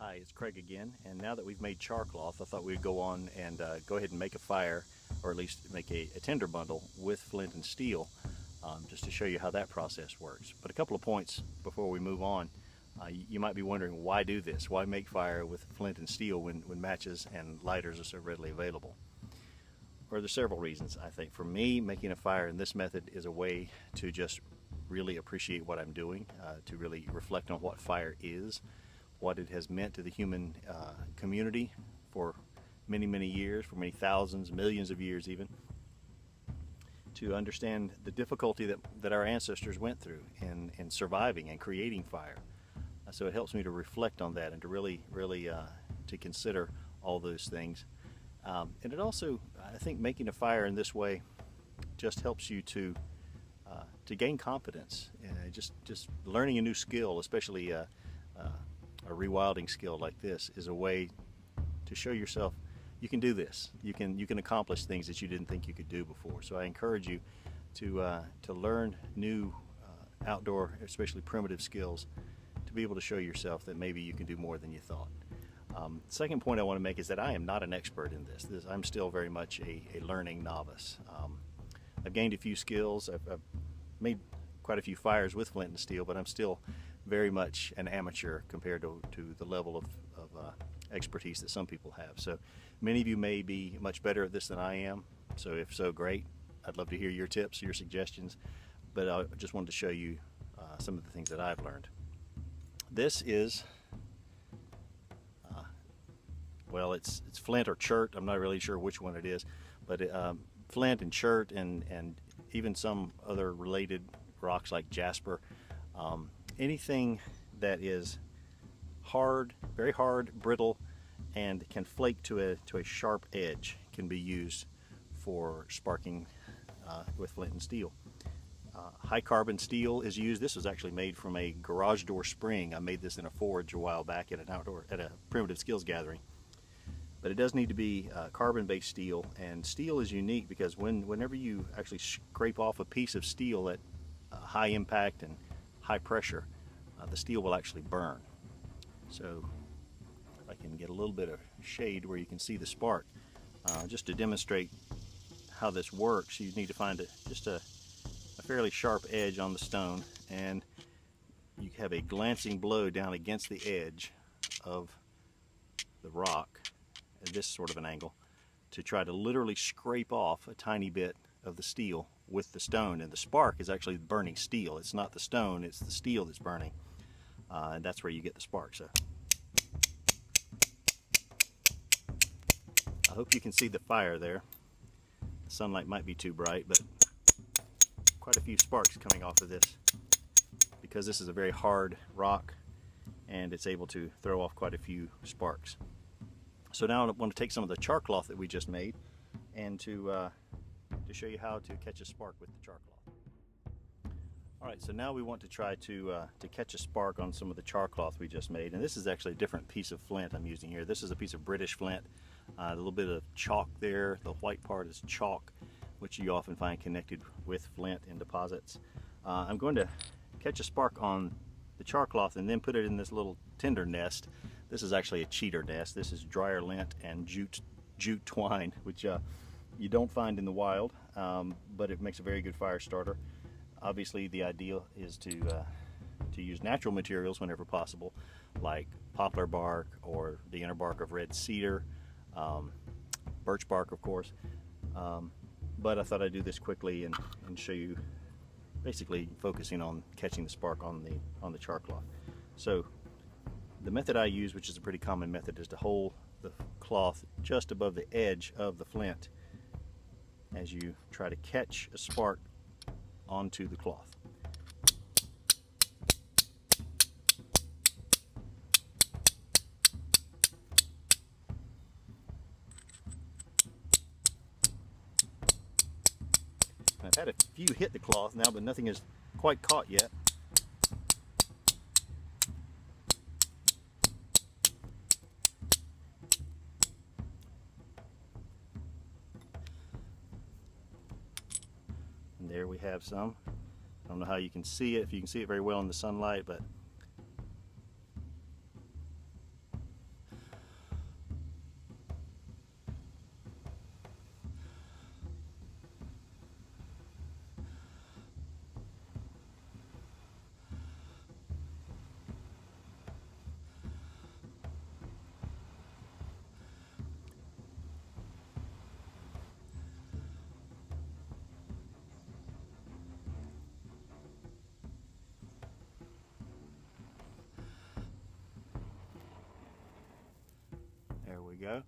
Hi, it's Craig again, and now that we've made char cloth, I thought we'd go on and go ahead and make a fire, or at least make a tinder bundle with flint and steel, just to show you how that process works. But a couple of points before we move on. You might be wondering, why do this? Why make fire with flint and steel when matches and lighters are so readily available? Well, there's several reasons, I think. For me, making a fire in this method is a way to just really appreciate what I'm doing, to really reflect on what fire is, what it has meant to the human community for many, many years, for many thousands, millions of years even, to understand the difficulty that our ancestors went through in surviving and creating fire. So it helps me to reflect on that and to really to consider all those things. And it also, I think, making a fire in this way just helps you to gain confidence. Just learning a new skill, especially a rewilding skill like this, is a way to show yourself you can do this. You can accomplish things that you didn't think you could do before. So I encourage you to learn new outdoor, especially primitive skills, to be able to show yourself that maybe you can do more than you thought. Second point I want to make is that I am not an expert in this. I'm still very much a learning novice. I've gained a few skills. I've made quite a few fires with flint and steel, but I'm still very much an amateur compared to the level of expertise that some people have. So many of you may be much better at this than I am. So if so, great. I'd love to hear your tips, your suggestions, but I just wanted to show you some of the things that I've learned. This is well, it's flint or chert. I'm not really sure which one it is, but flint and chert and even some other related rocks like jasper. Anything that is hard, very hard, brittle, and can flake to a sharp edge can be used for sparking with flint and steel. High carbon steel is used. This was actually made from a garage door spring. I made this in a forge a while back at a primitive skills gathering. But it does need to be carbon-based steel, and steel is unique because whenever you actually scrape off a piece of steel at high impact and high pressure, the steel will actually burn. So if I can get a little bit of shade where you can see the spark, just to demonstrate how this works, you need to find just a fairly sharp edge on the stone, and you have a glancing blow down against the edge of the rock at this sort of an angle to try to literally scrape off a tiny bit of the steel with the stone. And the spark is actually burning steel. It's not the stone, it's the steel that's burning, and that's where you get the spark. So I hope you can see the fire there. The sunlight might be too bright, but quite a few sparks coming off of this because this is a very hard rock and it's able to throw off quite a few sparks. So now I want to take some of the char cloth that we just made and to show you how to catch a spark with the char cloth. Alright, so now we want to try to catch a spark on some of the char cloth we just made. And this is actually a different piece of flint I'm using here. This is a piece of British flint. A little bit of chalk there. The white part is chalk, which you often find connected with flint in deposits. I'm going to catch a spark on the char cloth and then put it in this little tinder nest. This is actually a cheater nest. This is dryer lint and jute twine, which you don't find in the wild, but it makes a very good fire starter. Obviously, the ideal is to use natural materials whenever possible, like poplar bark or the inner bark of red cedar, birch bark, of course. But I thought I'd do this quickly and show you, basically focusing on catching the spark on the char cloth. So the method I use, which is a pretty common method, is to hold the cloth just above the edge of the flint as you try to catch a spark onto the cloth. I've had a few hit the cloth now, but nothing is quite caught yet. And there we have some. I don't know how you can see it, if you can see it very well in the sunlight, but go.